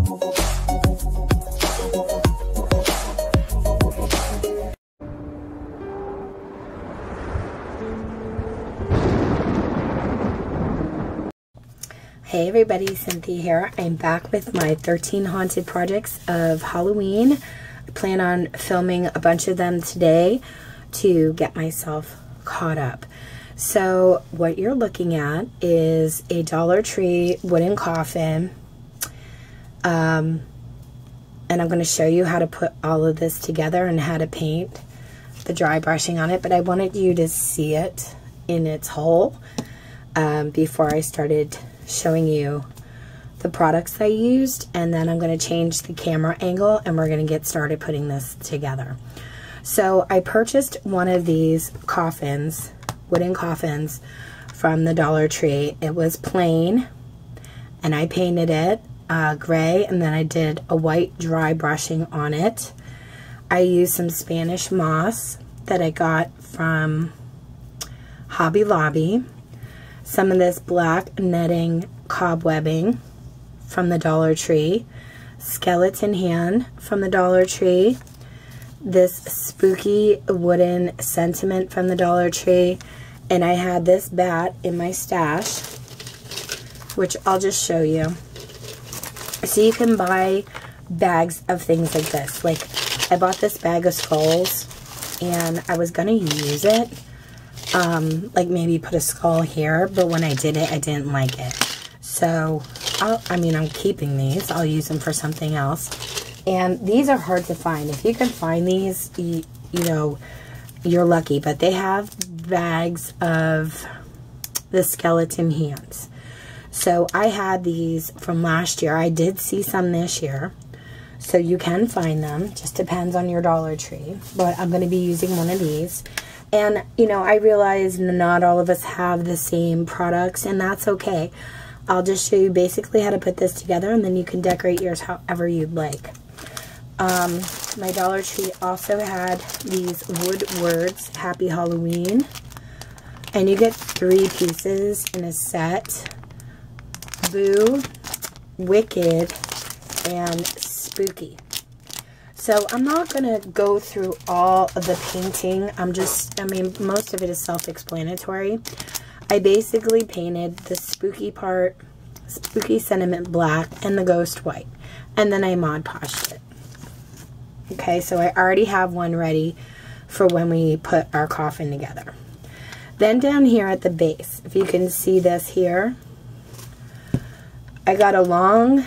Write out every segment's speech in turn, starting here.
Hey everybody, Cynthia here. I'm back with my 13 haunted projects of Halloween. I plan on filming a bunch of them today to get myself caught up. So what you're looking at is a Dollar Tree wooden coffin. And I'm going to show you how to put all of this together and how to paint the dry brushing on it. But I wanted you to see it in its whole before I started showing you the products I used, and then I'm going to change the camera angle and we're going to get started putting this together. So I purchased one of these coffins, wooden coffins, from the Dollar Tree. It was plain and I painted it gray, and then I did a white dry brushing on it. I used some Spanish moss that I got from Hobby Lobby, some of this black netting cobwebbing from the Dollar Tree, skeleton hand from the Dollar Tree, this spooky wooden sentiment from the Dollar Tree, and I had this bat in my stash, which I'll just show you. So you can buy bags of things like this. Like, I bought this bag of skulls and I was gonna use it, like maybe put a skull here, but when I did it, I didn't like it. So, I'm keeping these. I'll use them for something else. And these are hard to find. If you can find these, you know, you're lucky. But they have bags of the skeleton hands. So I had these from last year. I did see some this year. So you can find them. Just depends on your Dollar Tree. But I'm going to be using one of these. And, you know, I realize not all of us have the same products, and that's okay. I'll just show you basically how to put this together, and then you can decorate yours however you'd like. My Dollar Tree also had these wood words, Happy Halloween. And you get 3 pieces in a set. Boo, Wicked, and Spooky. So I'm not going to go through all of the painting. Most of it is self-explanatory. I basically painted the spooky part, spooky sentiment black, and the ghost white. And then I Mod Podged it. Okay, so I already have one ready for when we put our coffin together. Then down here at the base, if you can see this here, I got a long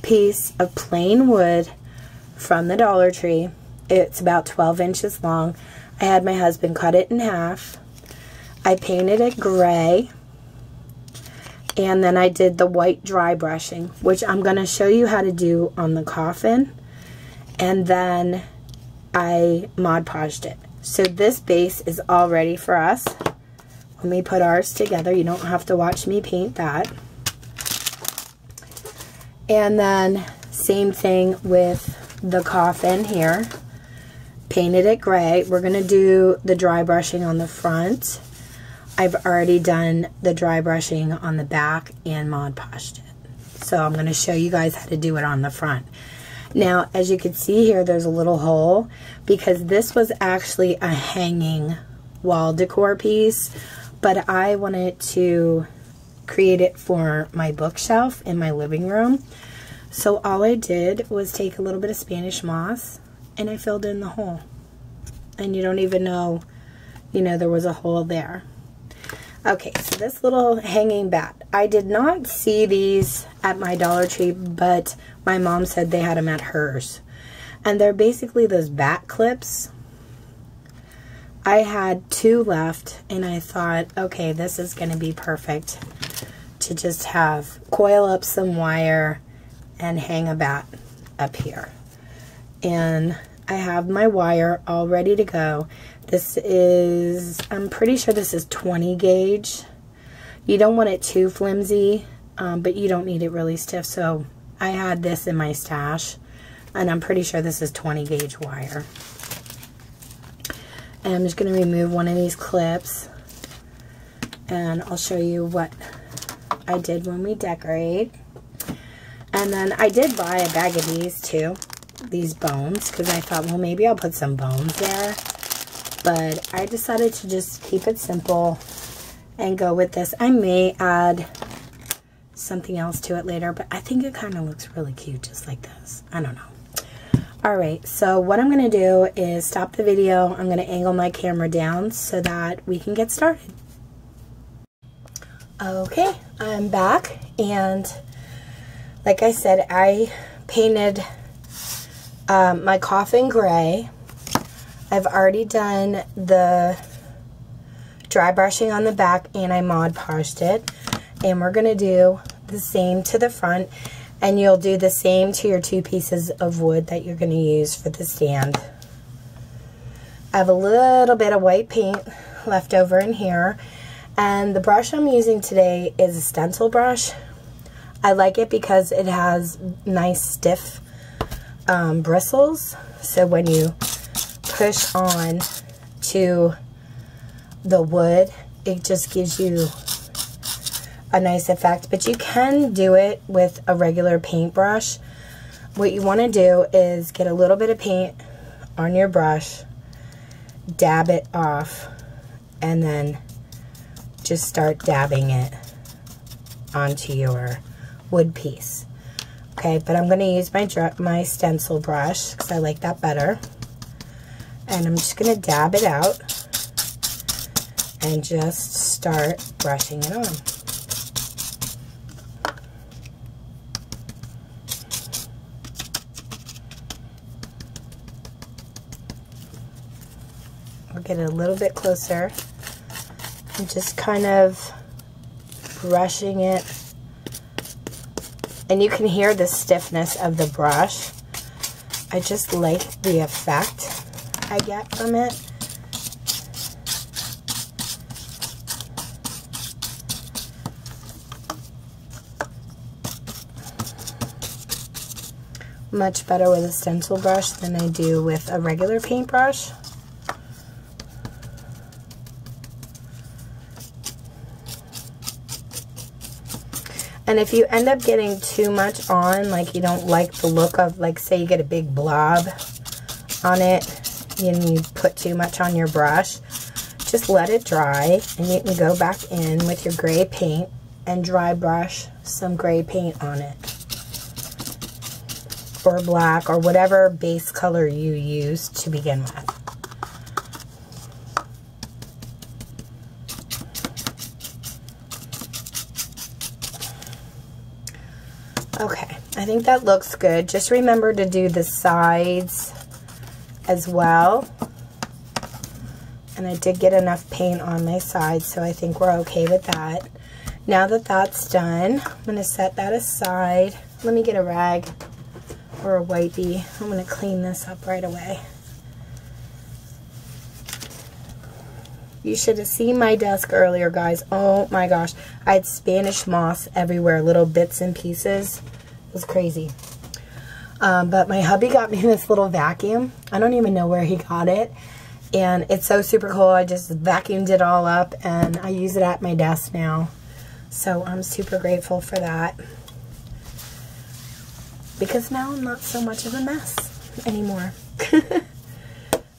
piece of plain wood from the Dollar Tree. It's about 12 inches long. I had my husband cut it in half. I painted it gray, and then I did the white dry brushing, which I'm going to show you how to do on the coffin, and then I Mod Podged it. So this base is all ready for us. When we put ours together, you don't have to watch me paint that. And then same thing with the coffin here. Painted it gray. We're going to do the dry brushing on the front. I've already done the dry brushing on the back and Mod Podged it. So I'm going to show you guys how to do it on the front. Now, as you can see here, there's a little hole because this was actually a hanging wall decor piece, but I wanted to create it for my bookshelf in my living room. So all I did was take a little bit of Spanish moss and I filled in the hole. And you don't even know, you know, there was a hole there. Okay, so this little hanging bat. I did not see these at my Dollar Tree, but my mom said they had them at hers. And they're basically those bat clips. I had 2 left and I thought, okay, this is going to be perfect to just have coil up some wire and hang a bat up here. And I have my wire all ready to go. This is, I'm pretty sure this is 20 gauge. You don't want it too flimsy, but you don't need it really stiff. So I had this in my stash, and I'm pretty sure this is 20 gauge wire. And I'm just going to remove one of these clips, and I'll show you what I did when we decorate. And then I did buy a bag of these too, these bones, because I thought, well, maybe I'll put some bones there. But I decided to just keep it simple and go with this. I may add something else to it later, but I think it kind of looks really cute just like this. I don't know. Alright, so what I'm going to do is stop the video. I'm going to angle my camera down so that we can get started. Okay, I'm back, and like I said, I painted my Coffin gray. I've already done the dry brushing on the back, and I Mod Podged it. And we're going to do the same to the front, and you'll do the same to your 2 pieces of wood that you're going to use for the stand. I have a little bit of white paint left over in here, and the brush I'm using today is a stencil brush. I like it because it has nice stiff bristles, so when you push on to the wood, it just gives you a nice effect. But you can do it with a regular paintbrush. What you want to do is get a little bit of paint on your brush, dab it off, and then just start dabbing it onto your wood piece. Okay, but I'm going to use my stencil brush because I like that better. And I'm just going to dab it out and just start brushing it on. I'll get it a little bit closer and just kind of brushing it. And you can hear the stiffness of the brush. I just like the effect I get from it. Much better with a stencil brush than I do with a regular paintbrush. And if you end up getting too much on, like you don't like the look of, like say you get a big blob on it and you put too much on your brush, just let it dry and you can go back in with your gray paint and dry brush some gray paint on it. Or black, or whatever base color you use to begin with. Okay, I think that looks good. Just remember to do the sides as well. And I did get enough paint on my sides, so I think we're okay with that. Now that that's done, I'm going to set that aside. Let me get a rag or a wipey. I'm going to clean this up right away. You should have seen my desk earlier, guys. Oh my gosh. I had Spanish moss everywhere, little bits and pieces. It was crazy. But my hubby got me this little vacuum. I don't even know where he got it. And it's so super cool. I just vacuumed it all up and I use it at my desk now. So I'm super grateful for that. Because now I'm not so much of a mess anymore.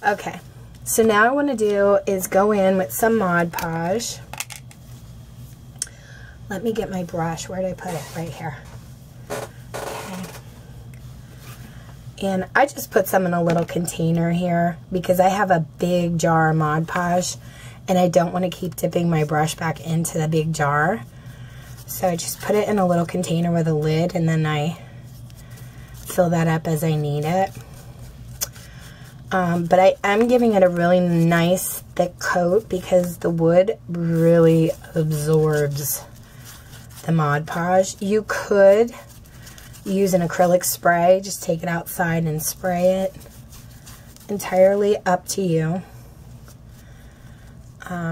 Okay. So now what I want to do is go in with some Mod Podge. Let me get my brush. Where did I put it? Right here. Okay. And I just put some in a little container here because I have a big jar of Mod Podge and I don't want to keep dipping my brush back into the big jar. So I just put it in a little container with a lid and then I fill that up as I need it. But I am giving it a really nice thick coat because the wood really absorbs the Mod Podge. You could use an acrylic spray, just take it outside and spray it. Entirely up to you.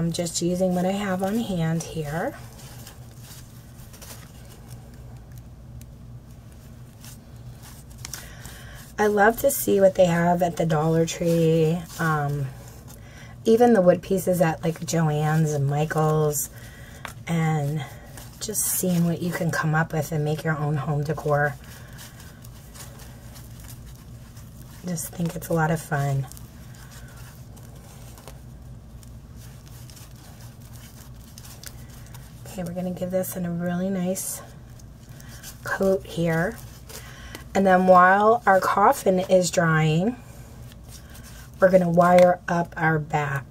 Just using what I have on hand here. I love to see what they have at the Dollar Tree. Even the wood pieces at like Joann's and Michael's. And just seeing what you can come up with and make your own home decor. Just think it's a lot of fun. Okay, we're going to give this a really nice coat here. And then while our coffin is drying, we're going to wire up our bat.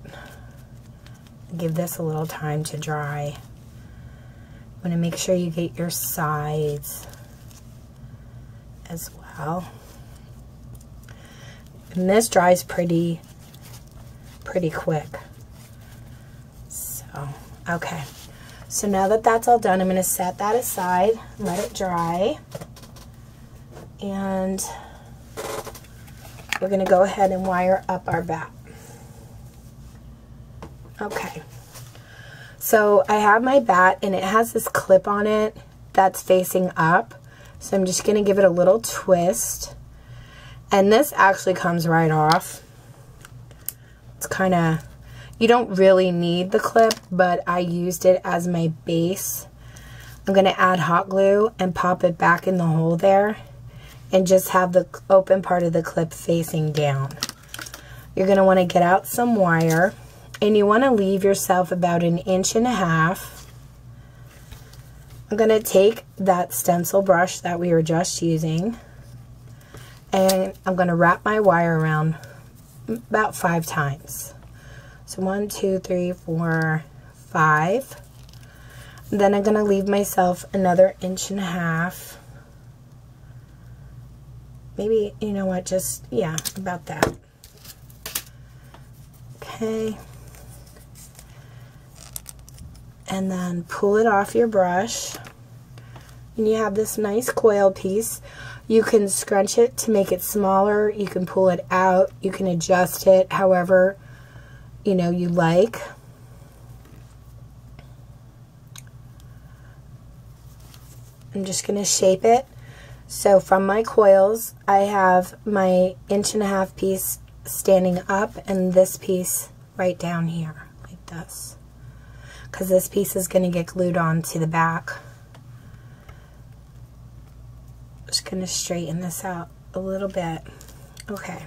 Give this a little time to dry. I'm going to make sure you get your sides as well. And this dries pretty quick. So, okay. So now that that's all done, I'm going to set that aside, let it dry. And we're going to go ahead and wire up our bat. Okay. So I have my bat and it has this clip on it that's facing up. So I'm just going to give it a little twist. And this actually comes right off. It's kind of, you don't really need the clip, but I used it as my base. I'm going to add hot glue and pop it back in the hole there and just have the open part of the clip facing down. You're going to want to get out some wire and you want to leave yourself about 1.5 inches. I'm going to take that stencil brush that we were just using and I'm going to wrap my wire around about 5 times. So 1, 2, 3, 4, 5. Then I'm going to leave myself another 1.5 inches. Maybe, you know what, just, yeah, about that. Okay. And then pull it off your brush. And you have this nice coil piece. You can scrunch it to make it smaller. You can pull it out. You can adjust it however, you know, you like. I'm just going to shape it. So from my coils, I have my 1.5 inch piece standing up and this piece right down here, like this. Because this piece is going to get glued on to the back. Just going to straighten this out a little bit. Okay,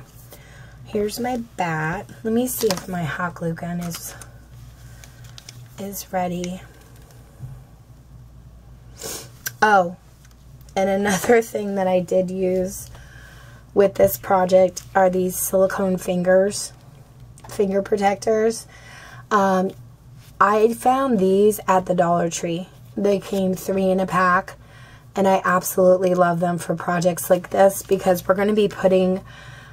here's my bat. Let me see if my hot glue gun is ready. Oh, and another thing that I did use with this project are these silicone finger protectors. I found these at the Dollar Tree. They came 3 in a pack. And I absolutely love them for projects like this because we're going to be putting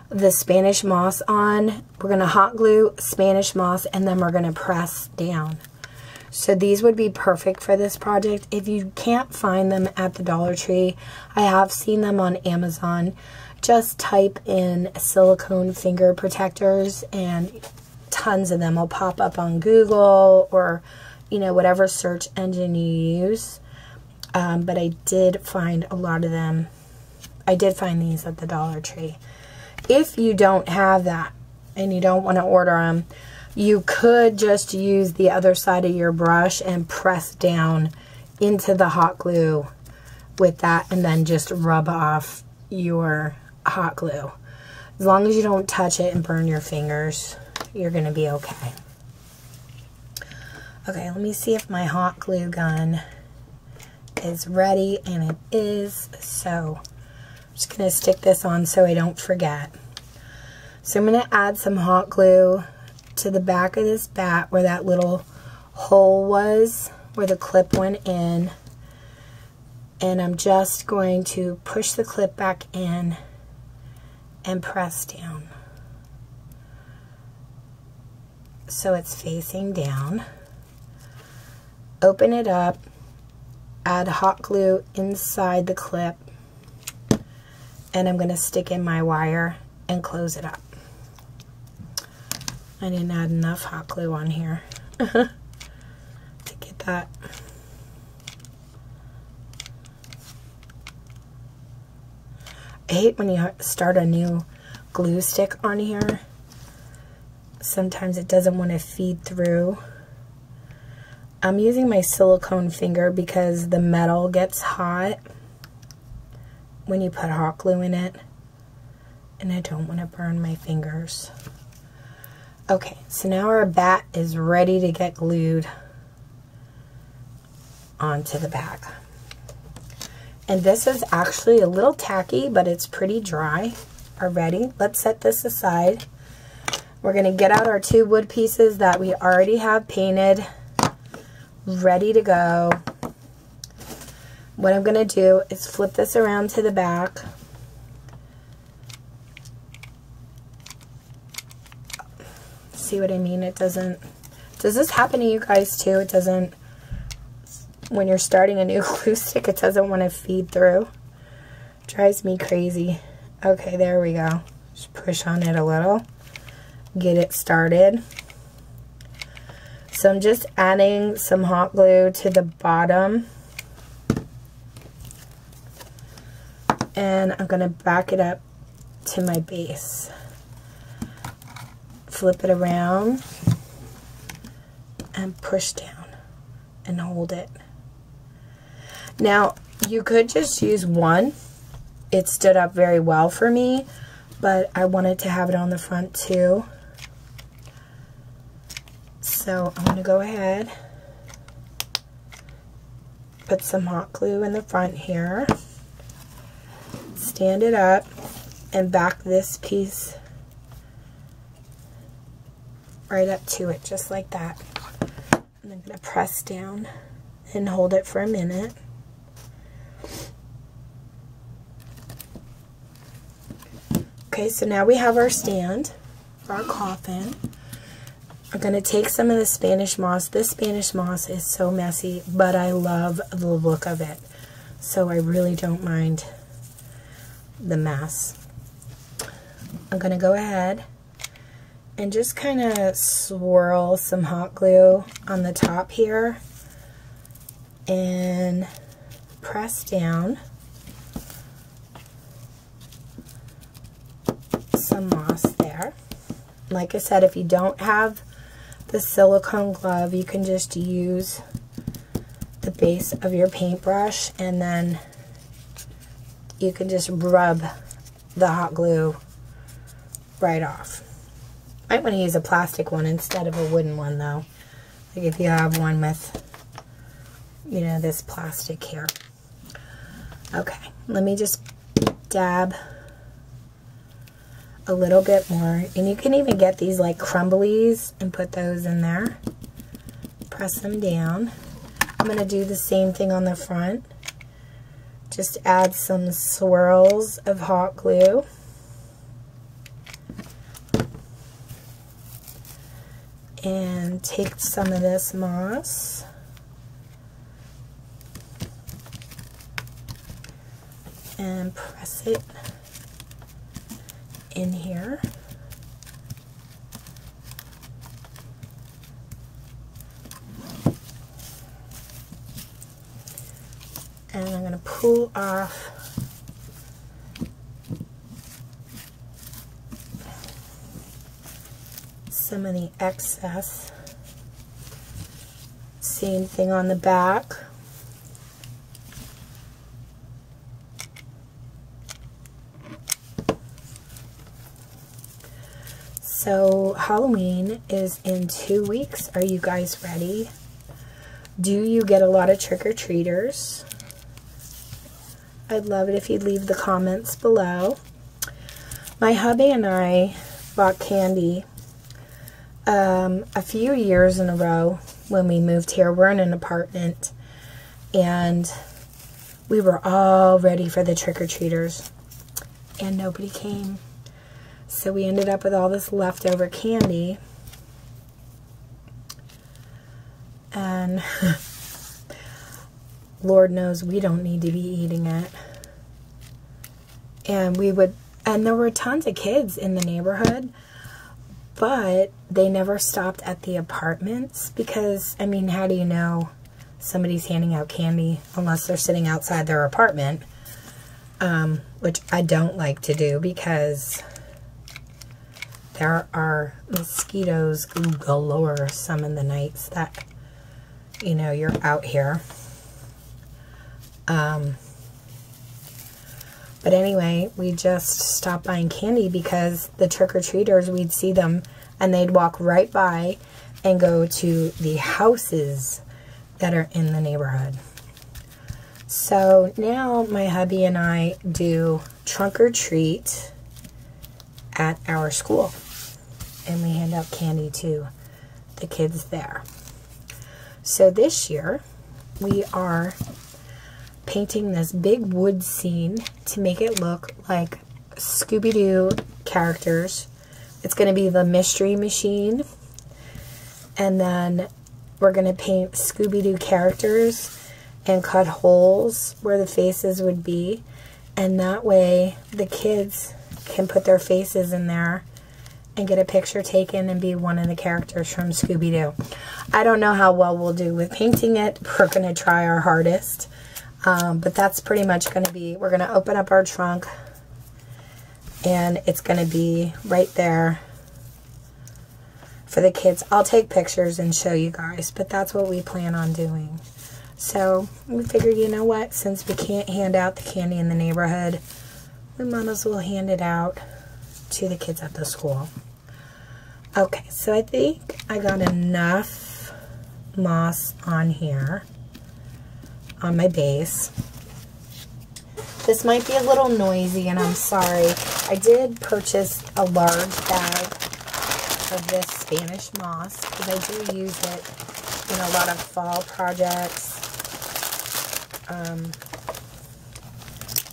the Spanish moss on. We're going to hot glue Spanish moss and then we're going to press down. So these would be perfect for this project. If you can't find them at the Dollar Tree, I have seen them on Amazon. Just type in silicone finger protectors and tons of them will pop up on Google or, you know, whatever search engine you use. But I did find a lot of them. I did find these at the Dollar Tree. If you don't have that and you don't want to order them, you could just use the other side of your brush and press down into the hot glue with that and then just rub off your hot glue. As long as you don't touch it and burn your fingers, you're going to be okay. Okay, let me see if my hot glue gun is ready, and it is. So I'm just going to stick this on so I don't forget. So I'm going to add some hot glue to the back of this bat where that little hole was, where the clip went in, and I'm just going to push the clip back in and press down so it's facing down. Open it up, add hot glue inside the clip, and I'm going to stick in my wire and close it up. I didn't add enough hot glue on here to get that. I hate when you start a new glue stick on here. Sometimes it doesn't want to feed through. I'm using my silicone finger because the metal gets hot when you put hot glue in it, and I don't want to burn my fingers. Okay, so now our bat is ready to get glued onto the back. And this is actually a little tacky, but it's pretty dry already. Let's set this aside. We're going to get out our 2 wood pieces that we already have painted, ready to go. What I'm going to do is flip this around to the back. See what I mean? It doesn't, does this happen to you guys too? It doesn't, when you're starting a new glue stick, it doesn't want to feed through. Drives me crazy. Okay, there we go. Just push on it a little. Get it started. So I'm just adding some hot glue to the bottom. And I'm going to back it up to my base. Flip it around and push down and hold it. Now, you could just use one. It stood up very well for me, but I wanted to have it on the front too. So I'm going to go ahead, put some hot glue in the front here, stand it up, and back this piece right up to it, just like that. And I'm going to press down and hold it for a minute. Okay, so now we have our stand for our coffin. I'm going to take some of the Spanish moss. This Spanish moss is so messy, but I love the look of it. So I really don't mind the mess. I'm going to go ahead and just kind of swirl some hot glue on the top here and press down some moss there. Like I said, if you don't have the silicone glove, you can just use the base of your paintbrush, and then you can just rub the hot glue right off. Might want to use a plastic one instead of a wooden one though. Like if you have one with, you know, this plastic here. Okay, let me just dab a little bit more, and you can even get these like crumblies and put those in there. Press them down. I'm going to do the same thing on the front. Just add some swirls of hot glue. And take some of this moss. And press it in here. And I'm going to pull off some of the excess. Same thing on the back. So Halloween is in 2 weeks. Are you guys ready? Do you get a lot of trick-or-treaters? I'd love it if you'd leave the comments below. My hubby and I bought candy a few years in a row when we moved here. We're in an apartment, and we were all ready for the trick-or-treaters, and nobody came. So we ended up with all this leftover candy, and Lord knows we don't need to be eating it. And there were tons of kids in the neighborhood, but they never stopped at the apartments because, I mean, how do you know somebody's handing out candy unless they're sitting outside their apartment, which I don't like to do because there are mosquitoes galore some of the nights that you know, you're out here. But anyway, we just stopped buying candy because the trick-or-treaters, we'd see them and they'd walk right by and go to the houses that are in the neighborhood. So now my hubby and I do trunk or treat at our school. And we hand out candy to the kids there. So this year, we are painting this big wood scene to make it look like Scooby-Doo characters. It's going to be the Mystery Machine. And then we're going to paint Scooby-Doo characters and cut holes where the faces would be. And that way the kids can put their faces in there and get a picture taken and be one of the characters from Scooby-Doo. I don't know how well we'll do with painting it. We're going to try our hardest. But that's pretty much going to be, we're going to open up our trunk and it's going to be right there for the kids. I'll take pictures and show you guys, but that's what we plan on doing. So we figured, you know what, since we can't hand out the candy in the neighborhood, we might as well hand it out to the kids at the school. Okay, so I think I got enough moss on here, on my base. This might be a little noisy and I'm sorry. I did purchase a large bag of this Spanish moss because I do use it in a lot of fall projects,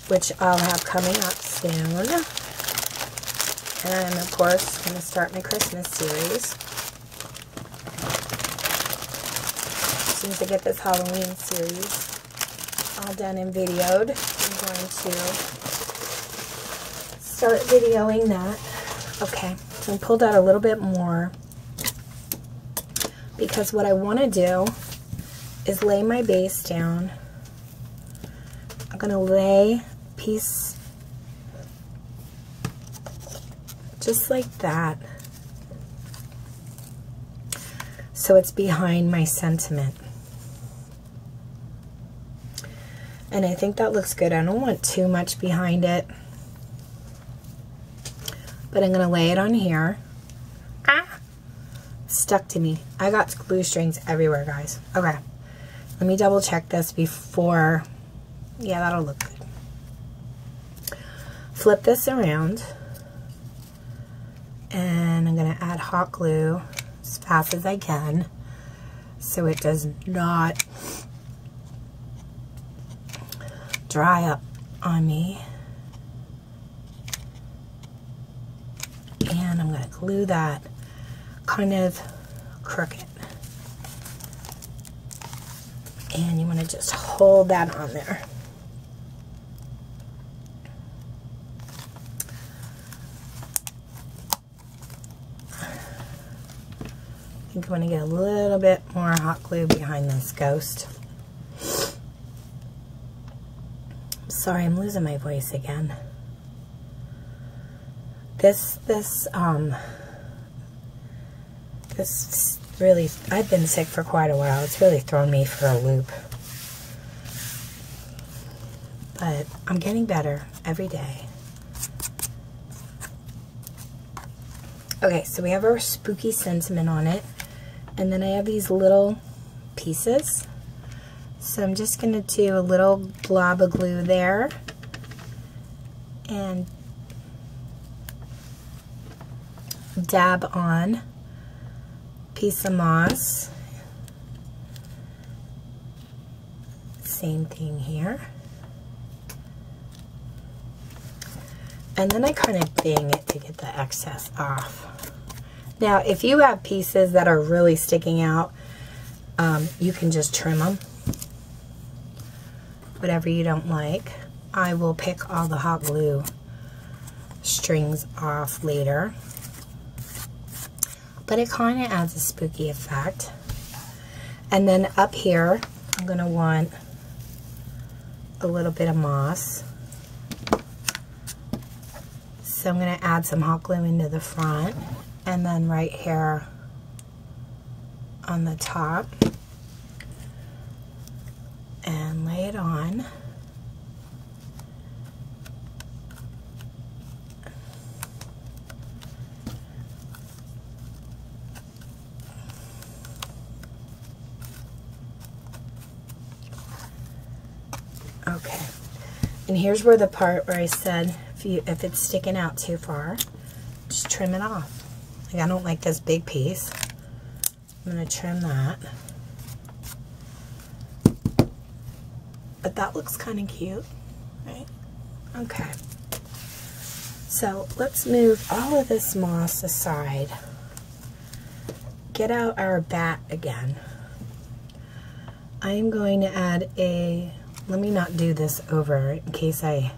which I'll have coming up soon. And of course, I'm going to start my Christmas series. As soon as I get this Halloween series all done and videoed, I'm going to start videoing that. Okay, so I pulled out a little bit more because what I want to do is lay my base down. I'm going to lay a piece just like that, so it's behind my sentiment. And I think that looks good. I don't want too much behind it, but I'm going to lay it on here. Ah! Stuck to me. I got glue strings everywhere, guys. Okay. Let me double check this before. Yeah, that'll look good. Flip this around. And I'm going to add hot glue as fast as I can so it does not dry up on me. And I'm going to glue that kind of crooked. And you want to just hold that on there. I think I'm going to get a little bit more hot glue behind this ghost. Sorry, I'm losing my voice again. This really, I've been sick for quite a while. It's really thrown me for a loop. But I'm getting better every day. Okay, so we have our spooky sentiment on it. And then I have these little pieces. So I'm just going to do a little blob of glue there. And dab on a piece of moss. Same thing here. And then I kind of bang it to get the excess off. Now, if you have pieces that are really sticking out, you can just trim them. Whatever you don't like. I will pick all the hot glue strings off later. But it kind of adds a spooky effect. And then up here, I'm going to want a little bit of moss. So I'm going to add some hot glue into the front. And then right here on the top, and lay it on. Okay, and here's where the part where I said if it's sticking out too far, just trim it off. Like, I don't like this big piece. I'm going to trim that. But that looks kind of cute, right? Okay. So let's move all of this moss aside. Get out our bat again. I'm going to add a, let me not do this over in case I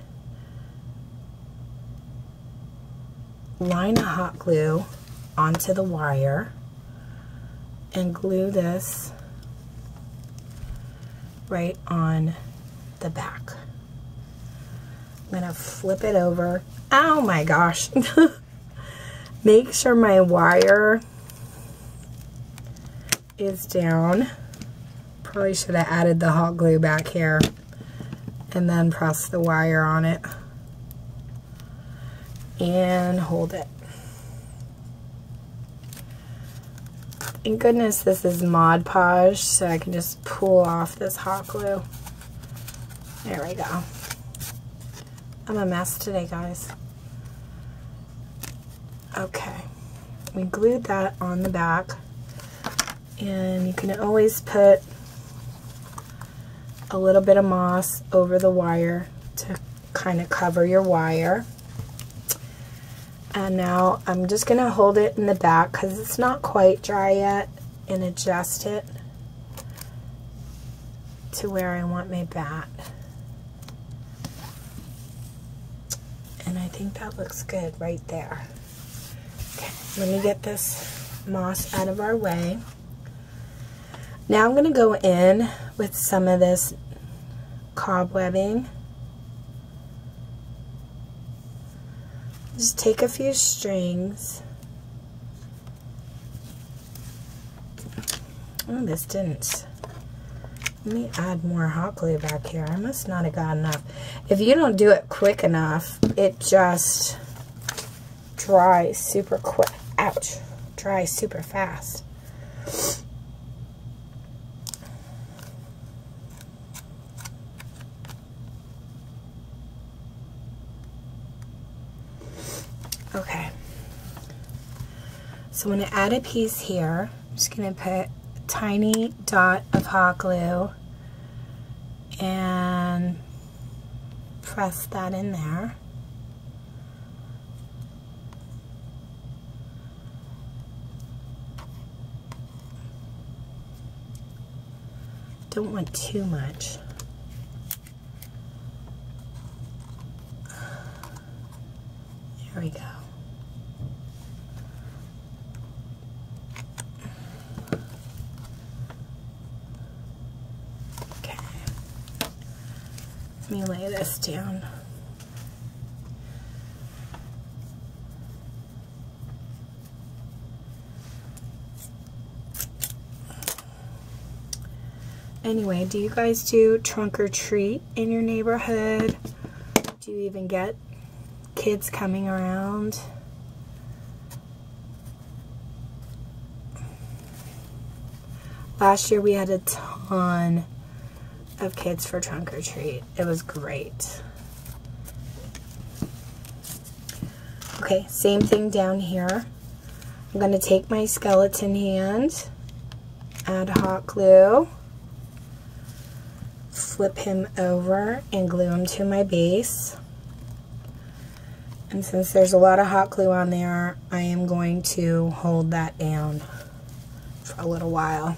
line a hot glue onto the wire and glue this right on the back. I'm gonna flip it over. Oh my gosh. Make sure my wire is down. Probably should have added the hot glue back here and then press the wire on it and hold it. Thank goodness this is Mod Podge, so I can just pull off this hot glue. There we go. I'm a mess today, guys. Okay, we glued that on the back, and you can always put a little bit of moss over the wire to kind of cover your wire. And now I'm just going to hold it in the back because it's not quite dry yet, and adjust it to where I want my bat. And I think that looks good right there. Okay, let me get this moss out of our way. Now I'm going to go in with some of this cobwebbing. Just take a few strings. Oh, this didn't. Let me add more hot glue back here. I must not have got enough. If you don't do it quick enough, it just dries super quick. Ouch. Dries super fast. Okay, so I'm going to add a piece here. I'm just going to put a tiny dot of hot glue and press that in there. Don't want too much. There we go. Okay. Let me lay this down. Anyway, do you guys do trunk or treat in your neighborhood? Do you even get kids coming around? Last year we had a ton of kids for trunk or treat. It was great. Okay, same thing down here. I'm going to take my skeleton hand, add hot glue, flip him over and glue him to my base. And since there's a lot of hot glue on there, I am going to hold that down for a little while.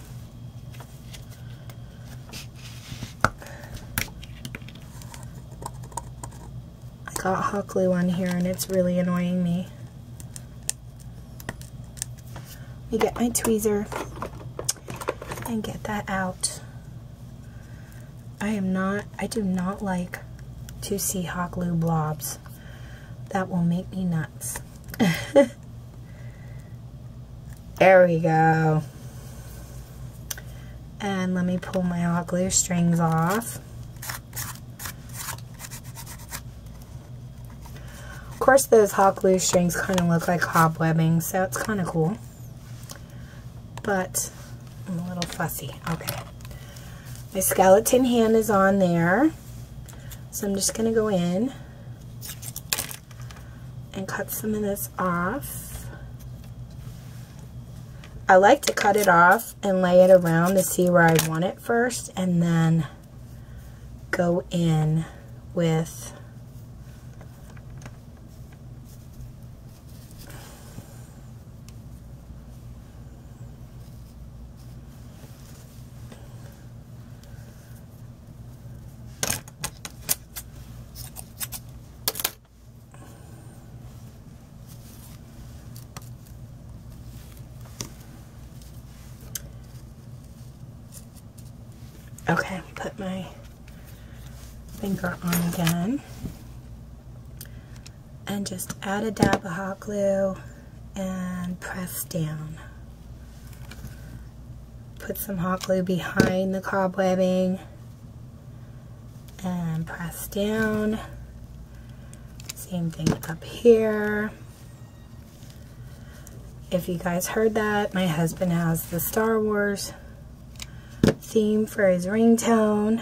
I got hot glue on here and it's really annoying me. Let me get my tweezer and get that out. I do not like to see hot glue blobs. That will make me nuts. There we go. And let me pull my hot glue strings off. Of course, those hot glue strings kind of look like cobwebbing, so it's kind of cool. But I'm a little fussy. Okay. My skeleton hand is on there. So I'm just going to go in and cut some of this off. I like to cut it off and lay it around to see where I want it first, and then go in with okay, put my finger on again and just add a dab of hot glue and press down. Put some hot glue behind the cobwebbing and press down. Same thing up here. If you guys heard that, my husband has the Star Wars theme for his ringtone.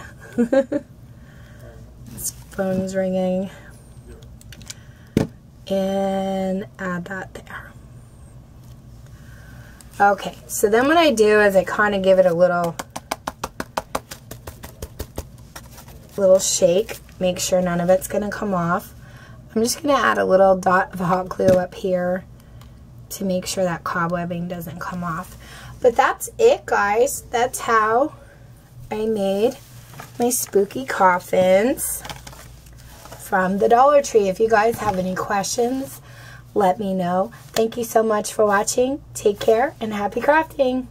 His phone is ringing. And add that there. Okay, so then what I do is I kind of give it a little shake. Make sure none of it's going to come off. I'm just going to add a little dot of hot glue up here to make sure that cobwebbing doesn't come off. But that's it, guys. That's how I made my spooky coffins from the Dollar Tree. If you guys have any questions, let me know. Thank you so much for watching. Take care and happy crafting.